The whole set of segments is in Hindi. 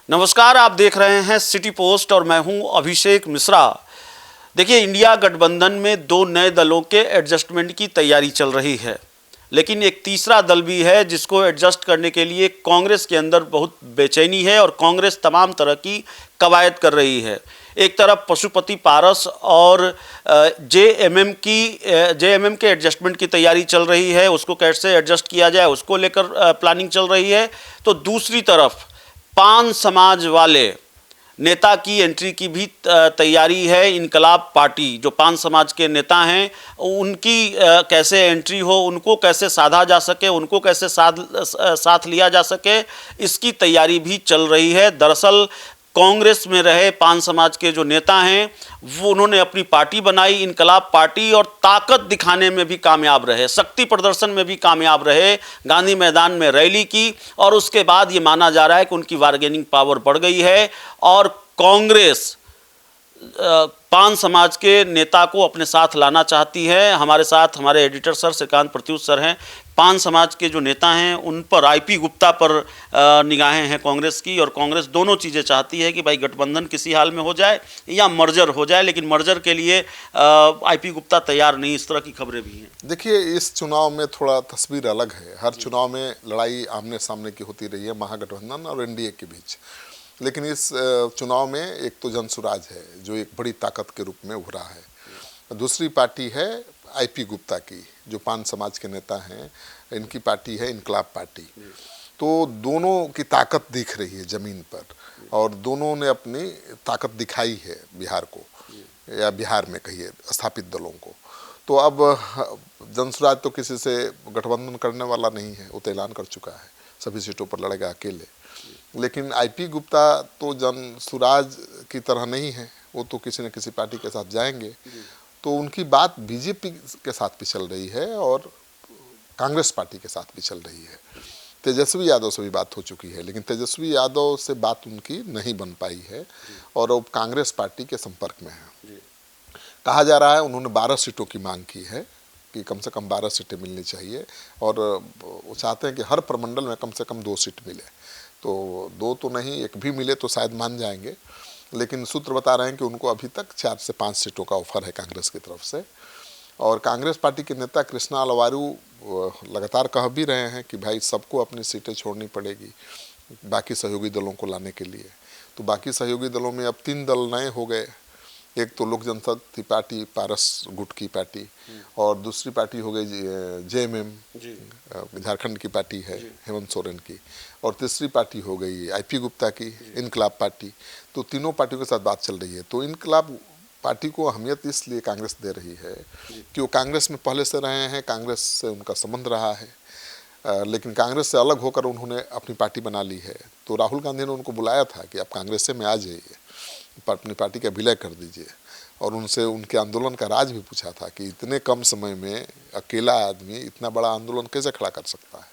नमस्कार, आप देख रहे हैं सिटी पोस्ट और मैं हूं अभिषेक मिश्रा। देखिए, इंडिया गठबंधन में दो नए दलों के एडजस्टमेंट की तैयारी चल रही है, लेकिन एक तीसरा दल भी है जिसको एडजस्ट करने के लिए कांग्रेस के अंदर बहुत बेचैनी है और कांग्रेस तमाम तरह की कवायद कर रही है। एक तरफ पशुपति पारस और जेएमएम के एडजस्टमेंट की तैयारी चल रही है, उसको कैसे एडजस्ट किया जाए उसको लेकर प्लानिंग चल रही है। तो दूसरी तरफ पान समाज वाले नेता की एंट्री की भी तैयारी है। इनकलाब पार्टी जो पान समाज के नेता हैं उनकी कैसे एंट्री हो, उनको कैसे साधा जा सके, उनको कैसे साथ लिया जा सके, इसकी तैयारी भी चल रही है। दरअसल कांग्रेस में रहे पान समाज के जो नेता हैं वो उन्होंने अपनी पार्टी बनाई, इनकलाब पार्टी, और ताकत दिखाने में भी कामयाब रहे, शक्ति प्रदर्शन में भी कामयाब रहे। गांधी मैदान में रैली की और उसके बाद ये माना जा रहा है कि उनकी बार्गेनिंग पावर बढ़ गई है और कांग्रेस पान समाज के नेता को अपने साथ लाना चाहती है। हमारे साथ हमारे editor sir Shrikant Pratyush sir हैं। पान समाज के जो नेता हैं उन पर आईपी गुप्ता पर निगाहें हैं कांग्रेस की, और कांग्रेस दोनों चीज़ें चाहती है कि भाई गठबंधन किसी हाल में हो जाए या मर्जर हो जाए, लेकिन मर्जर के लिए आईपी गुप्ता तैयार नहीं, इस तरह की खबरें भी हैं। देखिए, इस चुनाव में थोड़ा तस्वीर अलग है। हर चुनाव में लड़ाई आमने सामने की होती रही है महागठबंधन और एनडीए के बीच, लेकिन इस चुनाव में एक तो जनसुराज है जो एक बड़ी ताकत के रूप में उभरा है, दूसरी पार्टी है आईपी गुप्ता की जो पान समाज के नेता हैं, इनकी पार्टी है इनकलाब पार्टी। तो दोनों की ताकत दिख रही है ज़मीन पर और दोनों ने अपनी ताकत दिखाई है बिहार को, या बिहार में कहिए स्थापित दलों को। तो अब जनसुराज तो किसी से गठबंधन करने वाला नहीं है, वो तो ऐलान कर चुका है सभी सीटों पर लड़ेगा अकेले। लेकिन आईपी गुप्ता तो जनसुराज की तरह नहीं है, वो तो किसी न किसी पार्टी के साथ जाएंगे। तो उनकी बात बीजेपी के साथ भी चल रही है और कांग्रेस पार्टी के साथ भी चल रही है। तेजस्वी यादव से भी बात हो चुकी है, लेकिन तेजस्वी यादव से बात उनकी नहीं बन पाई है और वो कांग्रेस पार्टी के संपर्क में है। कहा जा रहा है उन्होंने 12 सीटों की मांग की है कि कम से कम 12 सीटें मिलनी चाहिए, और वो चाहते हैं कि हर प्रमंडल में कम से कम 2 सीट मिले। तो 2 तो नहीं, 1 भी मिले तो शायद मान जाएंगे, लेकिन सूत्र बता रहे हैं कि उनको अभी तक 4 से 5 सीटों का ऑफर है कांग्रेस की तरफ से। और कांग्रेस पार्टी के नेता कृष्णा अलवारू लगातार कह भी रहे हैं कि भाई सबको अपनी सीटें छोड़नी पड़ेगी बाकी सहयोगी दलों को लाने के लिए। तो बाकी सहयोगी दलों में अब 3 दल नए हो गए। एक तो लोक जनशक्ति पार्टी पारस गुट की पार्टी, और दूसरी पार्टी हो गई जेएमएम झारखंड की पार्टी है हेमंत सोरेन की, और तीसरी पार्टी हो गई आईपी गुप्ता की इनकलाब पार्टी। तो तीनों पार्टियों के साथ बात चल रही है। तो इनकलाब पार्टी को अहमियत इसलिए कांग्रेस दे रही है कि वो कांग्रेस में पहले से रहे हैं, कांग्रेस से उनका संबंध रहा है, लेकिन कांग्रेस से अलग होकर उन्होंने अपनी पार्टी बना ली है। तो राहुल गांधी ने उनको बुलाया था कि आप कांग्रेस से में आ जाइए, अपनी पार्टी का विलय कर दीजिए, और उनसे उनके आंदोलन का राज भी पूछा था कि इतने कम समय में अकेला आदमी इतना बड़ा आंदोलन कैसे खड़ा कर सकता है।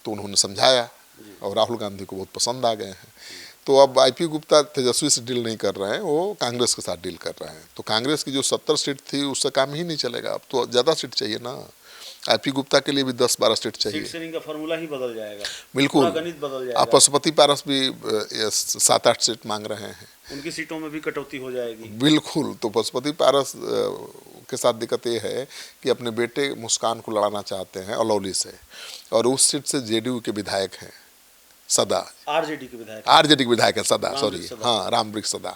तो उन्होंने समझाया और राहुल गांधी को बहुत पसंद आ गए हैं। तो अब आईपी गुप्ता तेजस्वी से डील नहीं कर रहे हैं, वो कांग्रेस के साथ डील कर रहे हैं। तो कांग्रेस की जो 70 सीट थी उससे काम ही नहीं चलेगा, अब तो ज़्यादा सीट चाहिए ना। आईपी गुप्ता के लिए भी 10-12 सीट चाहिए। सीट शेयरिंग का फॉर्मूला ही बदल जाएगा, बिल्कुल गणित बदल जाएगा। आप पशुपति पारस भी 7-8 सीट मांग रहे हैं, उनकी सीटों में भी कटौती हो जाएगी। बिल्कुल। तो पशुपति पारस के साथ दिक्कत ये है कि अपने बेटे मुस्कान को लड़ाना चाहते हैं अलौली से, और उस सीट से जेडीयू के विधायक हैं सदा, आरजेडी के विधायक है सदा, सॉरी हाँ, रामवृक्ष सदा।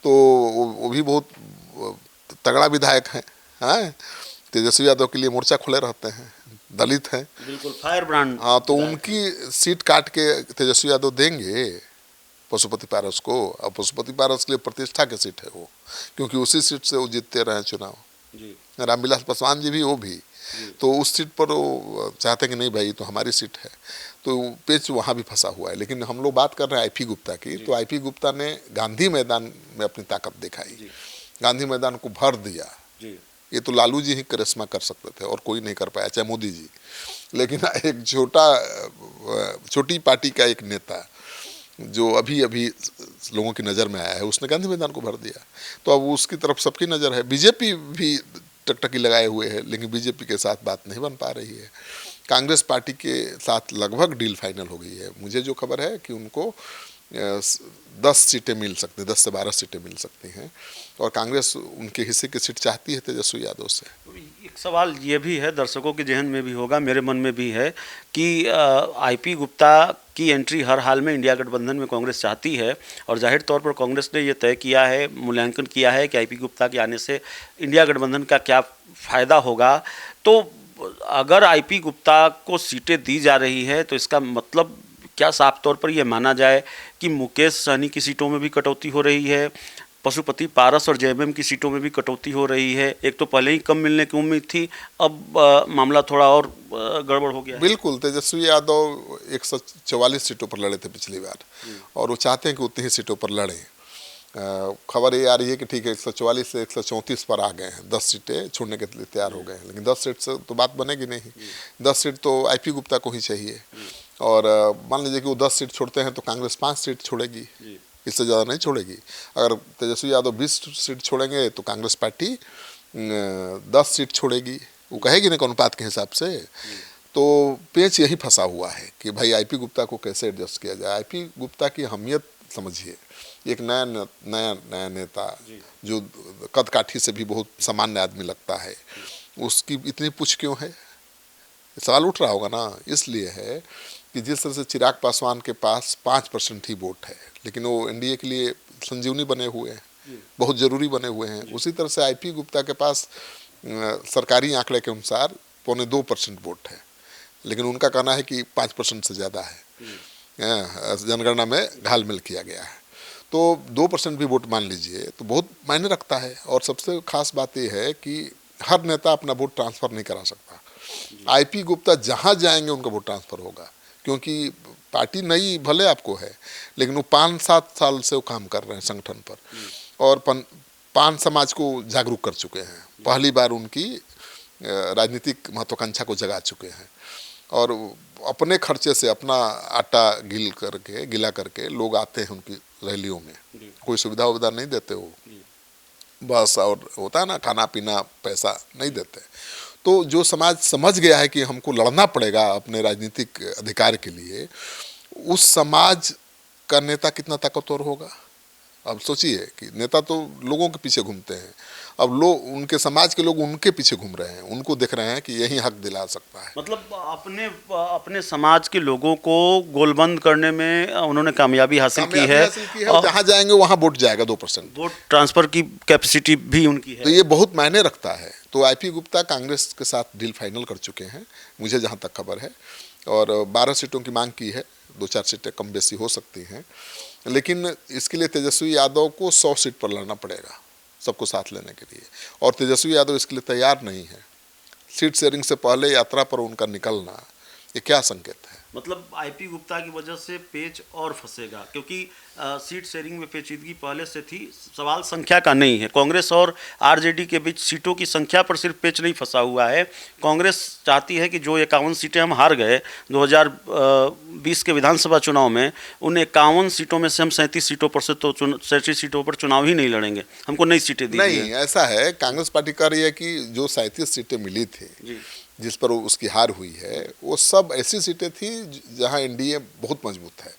तो वो भी बहुत तगड़ा विधायक हैं। हाँ, तेजस्वी यादव के लिए मोर्चा खुले रहते हैं, दलित हैं, बिल्कुल फायर ब्रांड। हाँ, तो उनकी सीट काट के तेजस्वी यादव देंगे पशुपति पारस को। अब पशुपति पारस के लिए प्रतिष्ठा की सीट है वो, क्योंकि उसी सीट से वो जीतते रहे चुनाव। रामविलास पासवान जी भी, वो भी। तो उस सीट पर वो चाहते हैं कि नहीं भाई तो हमारी सीट है। तो पेच वहाँ भी फंसा हुआ है। लेकिन हम लोग बात कर रहे हैं आईपी गुप्ता की। तो आईपी गुप्ता ने गांधी मैदान में अपनी ताकत दिखाई, गांधी मैदान को भर दिया। ये तो लालू जी ही करिश्मा कर सकते थे और कोई नहीं कर पाया, चाहे मोदी जी। लेकिन एक छोटी पार्टी का एक नेता जो अभी अभी लोगों की नज़र में आया है, उसने गांधी मैदान को भर दिया। तो अब उसकी तरफ सबकी नज़र है। बीजेपी भी टकटकी लगाए हुए है, लेकिन बीजेपी के साथ बात नहीं बन पा रही है। कांग्रेस पार्टी के साथ लगभग डील फाइनल हो गई है। मुझे जो खबर है कि उनको 10 सीटें मिल सकती, 10 से 12 सीटें मिल सकती हैं, और कांग्रेस उनके हिस्से की सीट चाहती है तेजस्वी यादव से। एक सवाल ये भी है, दर्शकों के जहन में भी होगा, मेरे मन में भी है कि आईपी गुप्ता की एंट्री हर हाल में इंडिया गठबंधन में कांग्रेस चाहती है, और जाहिर तौर पर कांग्रेस ने ये तय किया है, मूल्यांकन किया है कि आईपी गुप्ता के आने से इंडिया गठबंधन का क्या फ़ायदा होगा। तो अगर आईपी गुप्ता को सीटें दी जा रही है तो इसका मतलब क्या साफ तौर पर यह माना जाए कि मुकेश सहनी की सीटों में भी कटौती हो रही है, पशुपति पारस और जेएमएम की सीटों में भी कटौती हो रही है? एक तो पहले ही कम मिलने की उम्मीद थी, अब मामला थोड़ा और गड़बड़ हो गया है। बिल्कुल, तेजस्वी यादव 144 सीटों पर लड़े थे पिछली बार, और वो चाहते हैं कि उतनी ही सीटों पर लड़ें। खबर ये आ रही है कि ठीक है 144 से 134 पर आ गए हैं, 10 सीटें छोड़ने के लिए तैयार हो गए हैं, लेकिन 10 सीट से तो बात बनेगी नहीं। 10 सीट तो आईपी गुप्ता को ही चाहिए, और मान लीजिए कि वो 10 सीट छोड़ते हैं तो कांग्रेस 5 सीट छोड़ेगी, इससे ज़्यादा नहीं छोड़ेगी। अगर तेजस्वी यादव 20 सीट छोड़ेंगे तो कांग्रेस पार्टी 10 सीट छोड़ेगी, वो कहेगी ना अनुपात के हिसाब से। तो पेच यही फंसा हुआ है कि भाई आईपी गुप्ता को कैसे एडजस्ट किया जाए। आईपी गुप्ता की अहमियत समझिए, एक नया नेता जो कद काठी से भी बहुत सामान्य आदमी लगता है, उसकी इतनी पूछ क्यों है, सवाल उठ रहा होगा ना। इसलिए है कि जिस तरह से चिराग पासवान के पास 5% ही वोट है, लेकिन वो एनडीए के लिए संजीवनी बने हुए हैं, बहुत ज़रूरी बने हुए हैं। उसी तरह से आईपी गुप्ता के पास सरकारी आंकड़े के अनुसार 0.25% वोट है, लेकिन उनका कहना है कि 5% से ज़्यादा है, जनगणना में घालमेल किया गया है। तो 2% भी वोट मान लीजिए तो बहुत मायने रखता है। और सबसे खास बात यह है कि हर नेता अपना वोट ट्रांसफ़र नहीं करा सकता। आईपी गुप्ता जहाँ जाएंगे उनका वोट ट्रांसफ़र होगा, क्योंकि पार्टी नई भले आपको है, लेकिन वो 5-7 साल से वो काम कर रहे हैं संगठन पर, और पान समाज को जागरूक कर चुके हैं। पहली बार उनकी राजनीतिक महत्वाकांक्षा को जगा चुके हैं, और अपने खर्चे से अपना आटा गीला करके लोग आते हैं उनकी रैलियों में, कोई सुविधा उविधा नहीं देते हो बस, और होता है ना खाना पीना पैसा नहीं देते। तो जो समाज समझ गया है कि हमको लड़ना पड़ेगा अपने राजनीतिक अधिकार के लिए, उस समाज का नेता कितना ताकतवर होगा। अब सोचिए कि नेता तो लोगों के पीछे घूमते हैं, अब लोग उनके समाज के लोग उनके पीछे घूम रहे हैं, उनको देख रहे हैं कि यही हक दिला सकता है। मतलब अपने समाज के लोगों को गोलबंद करने में उन्होंने कामयाबी हासिल की है, और जहाँ जाएंगे वहाँ वोट जाएगा। 2% वोट ट्रांसफर की कैपेसिटी भी उनकी है, तो ये बहुत मायने रखता है। तो आईपी गुप्ता कांग्रेस के साथ डील फाइनल कर चुके हैं, मुझे जहाँ तक खबर है, और 12 सीटों की मांग की है, 2-4 सीटें कम बेसी हो सकती हैं, लेकिन इसके लिए तेजस्वी यादव को 100 सीट पर लड़ना पड़ेगा सबको साथ लेने के लिए, और तेजस्वी यादव इसके लिए तैयार नहीं है। सीट शेयरिंग से पहले यात्रा पर उनका निकलना, ये क्या संकेत है? मतलब आईपी गुप्ता की वजह से पेच और फंसेगा, क्योंकि सीट शेयरिंग में पेचीदगी पहले से थी, सवाल संख्या का नहीं है। कांग्रेस और आरजेडी के बीच सीटों की संख्या पर सिर्फ पेच नहीं फंसा हुआ है। कांग्रेस चाहती है कि जो 51 सीटें हम हार गए 2020 के विधानसभा चुनाव में, उन 51 सीटों में से हम 37 सीटों पर से तो 37 सीटों पर चुनाव ही नहीं लड़ेंगे, हमको नई सीटें दी नहीं, ऐसा है, कांग्रेस पार्टी कह रही है कि जो 37 सीटें मिली थी जिस पर उसकी हार हुई है, वो सब ऐसी सीटें थी जहां एनडीए बहुत मजबूत है,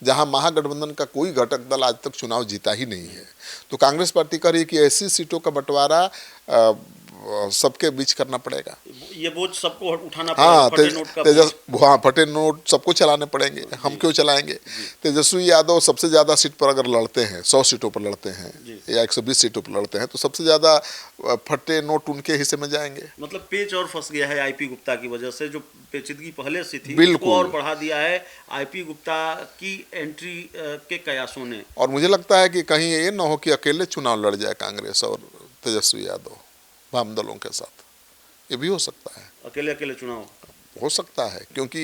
जहां महागठबंधन का कोई घटक दल आज तक चुनाव जीता ही नहीं है। तो कांग्रेस पार्टी कह रही है कि ऐसी सीटों का बंटवारा सबके बीच करना पड़ेगा, ये बोझ सबको उठाना पड़ेगा। हाँ, फटे नोट सबको चलाने पड़ेंगे, हम क्यों चलाएंगे। तेजस्वी यादव सबसे ज़्यादा सीट पर अगर लड़ते हैं, 100 सीटों पर लड़ते हैं या 120 सीटों पर लड़ते हैं, तो सबसे ज़्यादा फटे नोट उनके हिस्से में जाएंगे। मतलब पेच और फंस गया है आईपी गुप्ता की वजह से, जो पेचीदगी पहले से थी बिल्कुल, और बढ़ा दिया है आईपी गुप्ता की एंट्री के कयासों ने। और मुझे लगता है कि कहीं ये न हो कि अकेले चुनाव लड़ जाए कांग्रेस और तेजस्वी यादव वाम दलों के साथ, ये भी हो सकता है। अकेले चुनाव हो सकता है, क्योंकि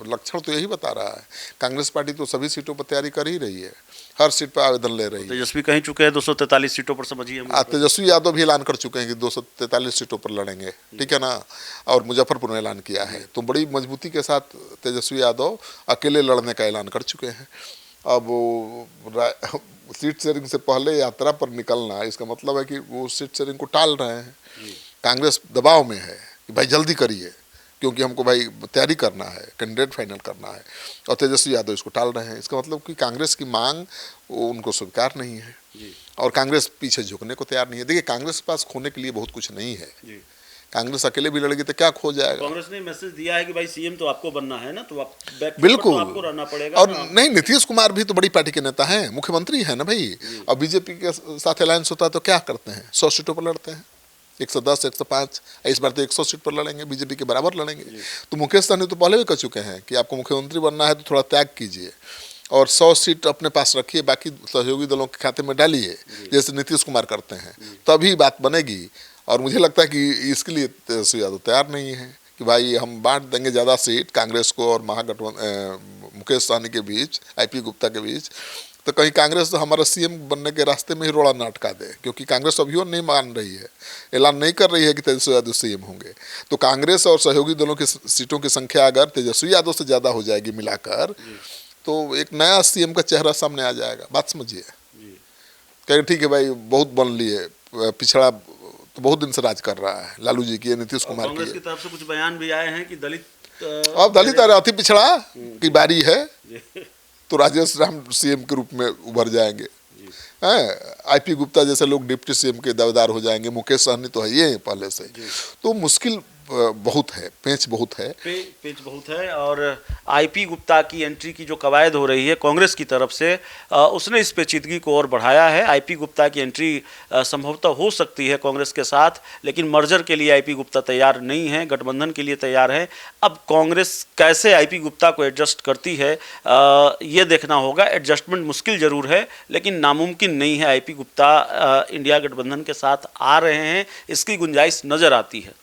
लक्षण तो यही बता रहा है। कांग्रेस पार्टी तो सभी सीटों पर तैयारी कर ही रही है, हर सीट पर आवेदन ले रही है। तेजस्वी कहीं चुके हैं 243 सीटों पर, समझिए। तेजस्वी यादव भी ऐलान कर चुके हैं कि 243 सीटों पर लड़ेंगे, ठीक है ना, और मुजफ्फरपुर में ऐलान किया है। तो बड़ी मजबूती के साथ तेजस्वी यादव अकेले लड़ने का ऐलान कर चुके हैं। अब सीट शेयरिंग से पहले यात्रा पर निकलना, इसका मतलब है कि वो सीट शेयरिंग को टाल रहे हैं। कांग्रेस दबाव में है कि भाई जल्दी करिए, क्योंकि हमको भाई तैयारी करना है, कैंडिडेट फाइनल करना है, और तेजस्वी यादव इसको टाल रहे हैं। इसका मतलब कि कांग्रेस की मांग वो उनको स्वीकार नहीं है और कांग्रेस पीछे झुकने को तैयार नहीं है। देखिए, कांग्रेस के पास खोने के लिए बहुत कुछ नहीं है। कांग्रेस अकेले भी लड़ेगी तो क्या खो जाएगा। कांग्रेस ने मैसेज दिया है कि भाई सीएम तो आपको बनना है ना, तो आप बिल्कुल, तो आपको रहना पड़ेगा। और नहीं, नीतीश कुमार भी तो बड़ी पार्टी के नेता हैं, मुख्यमंत्री हैं ना भाई। और बीजेपी के साथ अलायंस होता है तो क्या करते हैं, 100 सीटों पर लड़ते हैं, 110, 105, इस बार तो 100 सीट पर लड़ेंगे, बीजेपी के बराबर लड़ेंगे। तो मुकेश सहनी तो पहले भी कह चुके हैं कि आपको मुख्यमंत्री बनना है तो थोड़ा त्याग कीजिए और 100 सीट अपने पास रखिए, बाकी सहयोगी दलों के खाते में डालिए, जैसे नीतीश कुमार करते हैं, तभी बात बनेगी। और मुझे लगता है कि इसके लिए तेजस्वी यादव तैयार नहीं है कि भाई हम बांट देंगे ज़्यादा सीट कांग्रेस को और महागठबंधन मुकेश सहनी के बीच, आईपी गुप्ता के बीच, तो कहीं कांग्रेस तो हमारा सीएम बनने के रास्ते में ही रोड़ा ना अटका दे, क्योंकि कांग्रेस अभी और नहीं मान रही है, ऐलान नहीं कर रही है कि तेजस्वी यादव सीएम होंगे। तो कांग्रेस और सहयोगी दलों की सीटों की संख्या अगर तेजस्वी यादव से ज़्यादा हो जाएगी मिलाकर, तो एक नया सीएम का चेहरा सामने आ जाएगा। बात समझिए, कहेंगे ठीक है भाई बहुत बन लिए, पिछड़ा तो बहुत दिन से राज कर रहा है, लालू जी की, नीतीश कुमार की। कांग्रेस की तरफ से कुछ बयान भी आए हैं कि दलित अब दलित और अति पिछड़ा की बारी है तो राजेश राम सीएम के रूप में उभर जाएंगे, आईपी गुप्ता जैसे लोग डिप्टी सीएम के दावेदार हो जाएंगे, मुकेश सहनी तो है ये पहले से। तो मुश्किल बहुत है, पेच बहुत है, पेच बहुत है। और आईपी गुप्ता की एंट्री की जो कवायद हो रही है कांग्रेस की तरफ से, उसने इस पेचीदगी को और बढ़ाया है। आईपी गुप्ता की एंट्री संभवतः हो सकती है कांग्रेस के साथ, लेकिन मर्जर के लिए आईपी गुप्ता तैयार नहीं है, गठबंधन के लिए तैयार है। अब कांग्रेस कैसे आईपी गुप्ता को एडजस्ट करती है ये देखना होगा। एडजस्टमेंट मुश्किल जरूर है, लेकिन नामुमकिन नहीं है। आईपी गुप्ता इंडिया गठबंधन के साथ आ रहे हैं, इसकी गुंजाइश नजर आती है।